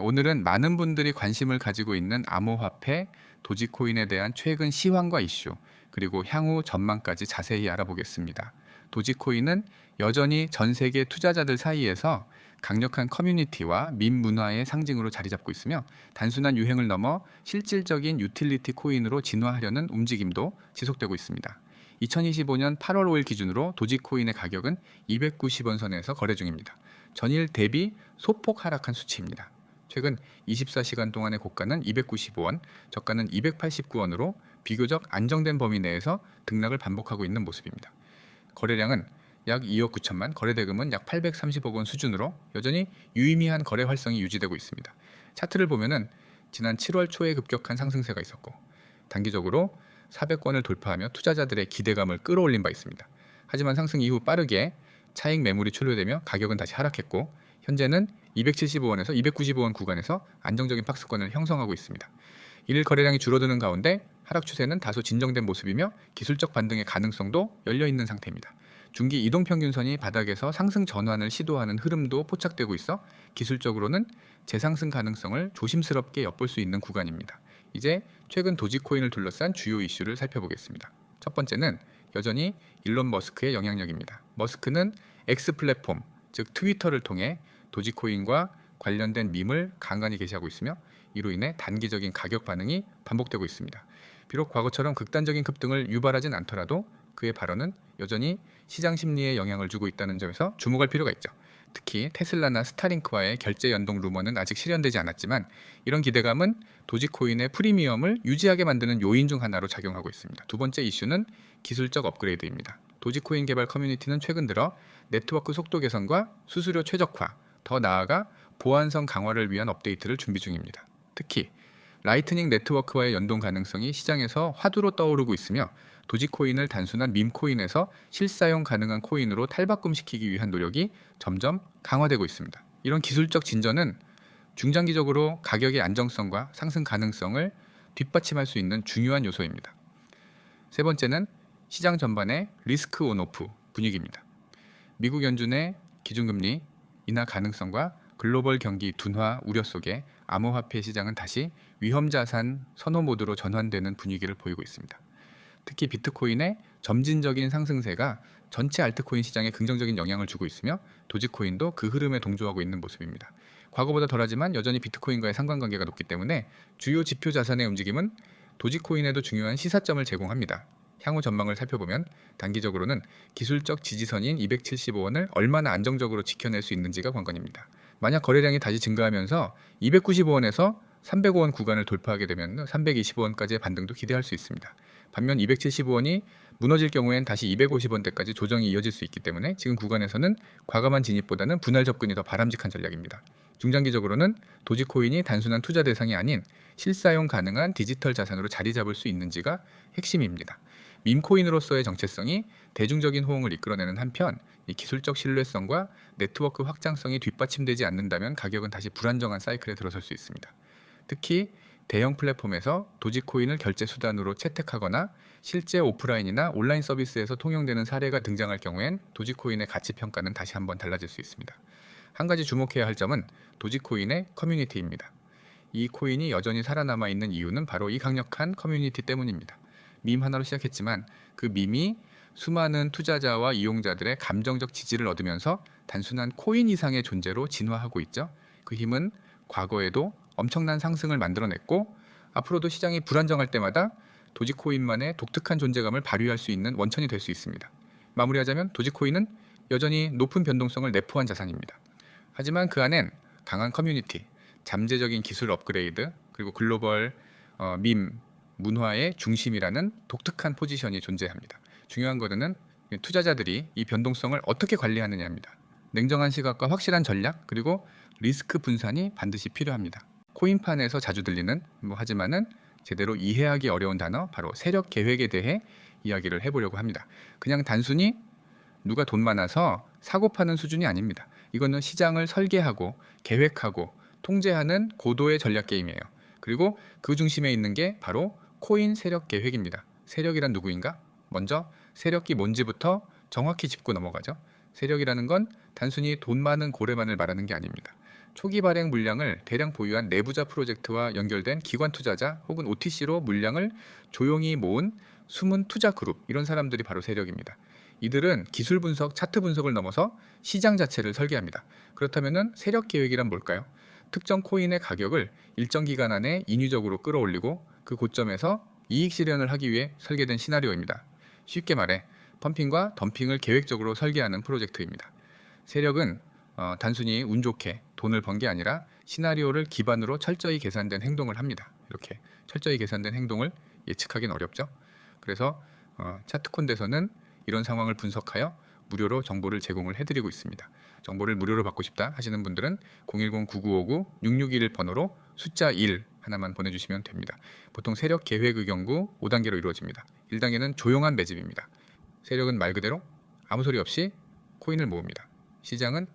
오늘은 많은 분들이 관심을 가지고 있는 암호화폐, 도지코인에 대한 최근 시황과 이슈, 그리고 향후 전망까지 자세히 알아보겠습니다. 도지코인은 여전히 전 세계 투자자들 사이에서 강력한 커뮤니티와 밈 문화의 상징으로 자리 잡고 있으며 단순한 유행을 넘어 실질적인 유틸리티 코인으로 진화하려는 움직임도 지속되고 있습니다. 2025년 8월 5일 기준으로 도지코인의 가격은 290원 선에서 거래 중입니다. 전일 대비 소폭 하락한 수치입니다. 최근 24시간 동안의 고가는 295원, 저가는 289원으로 비교적 안정된 범위 내에서 등락을 반복하고 있는 모습입니다. 거래량은 약 2억 9천만, 거래대금은 약 830억 원 수준으로 여전히 유의미한 거래 활성이 유지되고 있습니다. 차트를 보면은 지난 7월 초에 급격한 상승세가 있었고 단기적으로 400권을 돌파하며 투자자들의 기대감을 끌어올린 바 있습니다. 하지만 상승 이후 빠르게 차익 매물이 출루되며 가격은 다시 하락했고 현재는 275원에서 295원 구간에서 안정적인 박스권을 형성하고 있습니다. 일 거래량이 줄어드는 가운데 하락 추세는 다소 진정된 모습이며 기술적 반등의 가능성도 열려있는 상태입니다. 중기 이동평균선이 바닥에서 상승 전환을 시도하는 흐름도 포착되고 있어 기술적으로는 재상승 가능성을 조심스럽게 엿볼 수 있는 구간입니다. 이제 최근 도지코인을 둘러싼 주요 이슈를 살펴보겠습니다. 첫 번째는 여전히 일론 머스크의 영향력입니다. 머스크는 X 플랫폼, 즉 트위터를 통해 도지코인과 관련된 밈을 간간히 게시하고 있으며 이로 인해 단기적인 가격 반응이 반복되고 있습니다. 비록 과거처럼 극단적인 급등을 유발하진 않더라도 그의 발언은 여전히 시장 심리에 영향을 주고 있다는 점에서 주목할 필요가 있죠. 특히 테슬라나 스타링크와의 결제 연동 루머는 아직 실현되지 않았지만 이런 기대감은 도지코인의 프리미엄을 유지하게 만드는 요인 중 하나로 작용하고 있습니다. 두 번째 이슈는 기술적 업그레이드입니다. 도지코인 개발 커뮤니티는 최근 들어 네트워크 속도 개선과 수수료 최적화, 더 나아가 보안성 강화를 위한 업데이트를 준비 중입니다. 특히 라이트닝 네트워크와의 연동 가능성이 시장에서 화두로 떠오르고 있으며 도지코인을 단순한 밈코인에서 실사용 가능한 코인으로 탈바꿈시키기 위한 노력이 점점 강화되고 있습니다. 이런 기술적 진전은 중장기적으로 가격의 안정성과 상승 가능성을 뒷받침할 수 있는 중요한 요소입니다. 세 번째는 시장 전반의 리스크 온오프 분위기입니다. 미국 연준의 기준금리 인하 가능성과 글로벌 경기 둔화 우려 속에 암호화폐 시장은 다시 위험자산 선호 모드로 전환되는 분위기를 보이고 있습니다. 특히 비트코인의 점진적인 상승세가 전체 알트코인 시장에 긍정적인 영향을 주고 있으며 도지코인도 그 흐름에 동조하고 있는 모습입니다. 과거보다 덜하지만 여전히 비트코인과의 상관관계가 높기 때문에 주요 지표 자산의 움직임은 도지코인에도 중요한 시사점을 제공합니다. 향후 전망을 살펴보면 단기적으로는 기술적 지지선인 275원을 얼마나 안정적으로 지켜낼 수 있는지가 관건입니다. 만약 거래량이 다시 증가하면서 295원에서 305원 구간을 돌파하게 되면 325원까지의 반등도 기대할 수 있습니다. 반면 275원이 무너질 경우엔 다시 250원대까지 조정이 이어질 수 있기 때문에 지금 구간에서는 과감한 진입보다는 분할 접근이 더 바람직한 전략입니다. 중장기적으로는 도지코인이 단순한 투자 대상이 아닌 실사용 가능한 디지털 자산으로 자리 잡을 수 있는지가 핵심입니다. 밈코인으로서의 정체성이 대중적인 호응을 이끌어내는 한편 이 기술적 신뢰성과 네트워크 확장성이 뒷받침되지 않는다면 가격은 다시 불안정한 사이클에 들어설 수 있습니다. 특히 대형 플랫폼에서 도지코인을 결제 수단으로 채택하거나 실제 오프라인이나 온라인 서비스에서 통용되는 사례가 등장할 경우엔 도지코인의 가치 평가는 다시 한번 달라질 수 있습니다. 한 가지 주목해야 할 점은 도지코인의 커뮤니티입니다. 이 코인이 여전히 살아남아 있는 이유는 바로 이 강력한 커뮤니티 때문입니다. 밈 하나로 시작했지만 그 밈이 수많은 투자자와 이용자들의 감정적 지지를 얻으면서 단순한 코인 이상의 존재로 진화하고 있죠. 그 힘은 과거에도 엄청난 상승을 만들어냈고 앞으로도 시장이 불안정할 때마다 도지코인만의 독특한 존재감을 발휘할 수 있는 원천이 될 수 있습니다. 마무리하자면 도지코인은 여전히 높은 변동성을 내포한 자산입니다. 하지만 그 안엔 강한 커뮤니티, 잠재적인 기술 업그레이드, 그리고 글로벌 밈 문화의 중심이라는 독특한 포지션이 존재합니다. 중요한 것은 투자자들이 이 변동성을 어떻게 관리하느냐입니다. 냉정한 시각과 확실한 전략, 그리고 리스크 분산이 반드시 필요합니다. 코인판에서 자주 들리는 하지만은 제대로 이해하기 어려운 단어, 바로 세력 계획에 대해 이야기를 해보려고 합니다. 그냥 단순히 누가 돈 많아서 사고 파는 수준이 아닙니다. 이거는 시장을 설계하고 계획하고 통제하는 고도의 전략 게임이에요. 그리고 그 중심에 있는 게 바로 코인 세력 계획입니다. 세력이란 누구인가? 먼저 세력이 뭔지부터 정확히 짚고 넘어가죠. 세력이라는 건 단순히 돈 많은 고래만을 말하는 게 아닙니다. 초기 발행 물량을 대량 보유한 내부자 프로젝트와 연결된 기관 투자자 혹은 OTC로 물량을 조용히 모은 숨은 투자 그룹, 이런 사람들이 바로 세력입니다. 이들은 기술 분석, 차트 분석을 넘어서 시장 자체를 설계합니다. 그렇다면 세력 계획이란 뭘까요? 특정 코인의 가격을 일정 기간 안에 인위적으로 끌어올리고 그 고점에서 이익 실현을 하기 위해 설계된 시나리오입니다. 쉽게 말해 펌핑과 덤핑을 계획적으로 설계하는 프로젝트입니다. 세력은 단순히 운 좋게 돈을 번 게 아니라 시나리오를 기반으로 철저히 계산된 행동을 합니다. 이렇게 철저히 계산된 행동을 예측하기는 어렵죠. 그래서 차트콘대에서는 이런 상황을 분석하여 무료로 정보를 제공을 해드리고 있습니다. 정보를 무료로 받고 싶다 하시는 분들은 010-9959-6621 번호로 숫자 1 하나만 보내주시면 됩니다. 보통 세력 계획 의견구 5단계로 이루어집니다. 1단계는 조용한 매집입니다. 세력은 말 그대로 아무 소리 없이 코인을 모읍니다. 시장은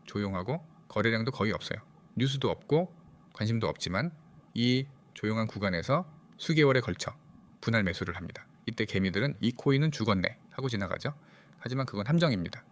조용하고 거래량도 거의 없어요. 뉴스도 없고 관심도 없지만 이 조용한 구간에서 수개월에 걸쳐 분할 매수를 합니다. 이때 개미들은 이 코인은 죽었네 하고 지나가죠. 하지만 그건 함정입니다.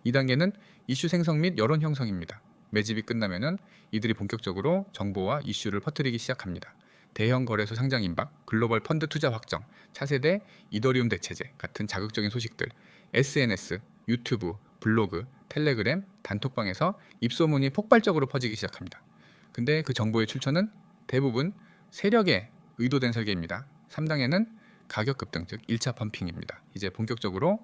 2단계는 이슈 생성 및 여론 형성입니다. 매집이 끝나면은 이들이 본격적으로 정보와 이슈를 퍼뜨리기 시작합니다. 대형 거래소 상장 임박, 글로벌 펀드 투자 확정, 차세대 이더리움 대체제 같은 자극적인 소식들, SNS, 유튜브, 블로그, 텔레그램, 단톡방에서 입소문이 폭발적으로 퍼지기 시작합니다. 근데 그 정보의 출처는 대부분 세력의 의도된 설계입니다. 3단계는 가격 급등, 즉 1차 펌핑입니다. 이제 본격적으로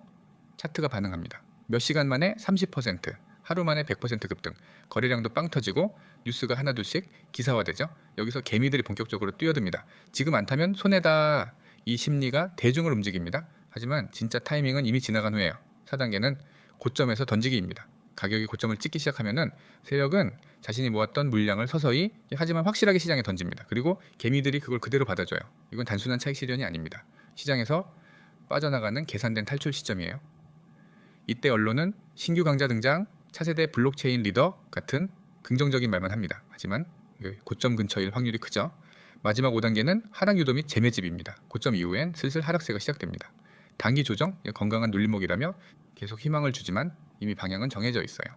차트가 반응합니다. 몇 시간 만에 30%, 하루 만에 100% 급등, 거래량도 빵 터지고 뉴스가 하나둘씩 기사화되죠. 여기서 개미들이 본격적으로 뛰어듭니다. 지금 안 타면 손해다. 이 심리가 대중을 움직입니다. 하지만 진짜 타이밍은 이미 지나간 후에요. 4단계는 고점에서 던지기입니다. 가격이 고점을 찍기 시작하면은 세력은 자신이 모았던 물량을 서서히 하지만 확실하게 시장에 던집니다. 그리고 개미들이 그걸 그대로 받아줘요. 이건 단순한 차익 실현이 아닙니다. 시장에서 빠져나가는 계산된 탈출 시점이에요. 이때 언론은 신규 강자 등장, 차세대 블록체인 리더 같은 긍정적인 말만 합니다. 하지만 고점 근처일 확률이 크죠. 마지막 5단계는 하락 유도 및 재매집입니다. 고점 이후엔 슬슬 하락세가 시작됩니다. 단기 조정, 건강한 눌림목이라며 계속 희망을 주지만 이미 방향은 정해져 있어요.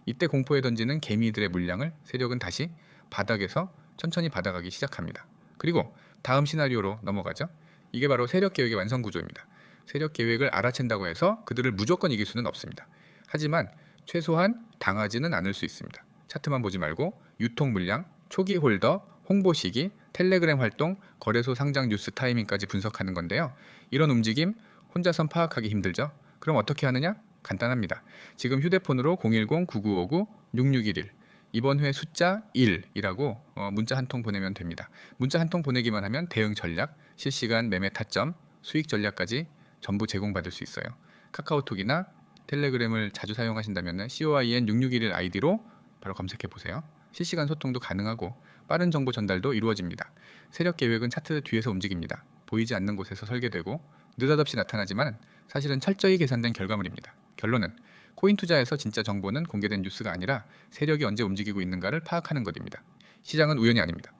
이때 공포에 던지는 개미들의 물량을 세력은 다시 바닥에서 천천히 받아가기 시작합니다. 그리고 다음 시나리오로 넘어가죠. 이게 바로 세력 계획의 완성 구조입니다. 세력 계획을 알아챈다고 해서 그들을 무조건 이길 수는 없습니다. 하지만 최소한 당하지는 않을 수 있습니다. 차트만 보지 말고 유통 물량, 초기 홀더, 홍보 시기, 텔레그램 활동, 거래소 상장 뉴스 타이밍까지 분석하는 건데요. 이런 움직임 혼자선 파악하기 힘들죠? 그럼 어떻게 하느냐? 간단합니다. 지금 휴대폰으로 010-9959-6611 이번 회 숫자 1이라고 문자 한 통 보내면 됩니다. 문자 한 통 보내기만 하면 대응 전략, 실시간 매매 타점, 수익 전략까지 전부 제공받을 수 있어요. 카카오톡이나 텔레그램을 자주 사용하신다면 COIN6611 아이디로 바로 검색해 보세요. 실시간 소통도 가능하고 빠른 정보 전달도 이루어집니다. 세력 계획은 차트 뒤에서 움직입니다. 보이지 않는 곳에서 설계되고 느닷없이 나타나지만 사실은 철저히 계산된 결과물입니다. 결론은 코인 투자에서 진짜 정보는 공개된 뉴스가 아니라 세력이 언제 움직이고 있는가를 파악하는 것입니다. 시장은 우연이 아닙니다.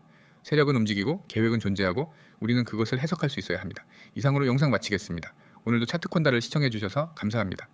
세력은 움직이고 계획은 존재하고 우리는 그것을 해석할 수 있어야 합니다. 이상으로 영상 마치겠습니다. 오늘도 차트콘다를 시청해 주셔서 감사합니다.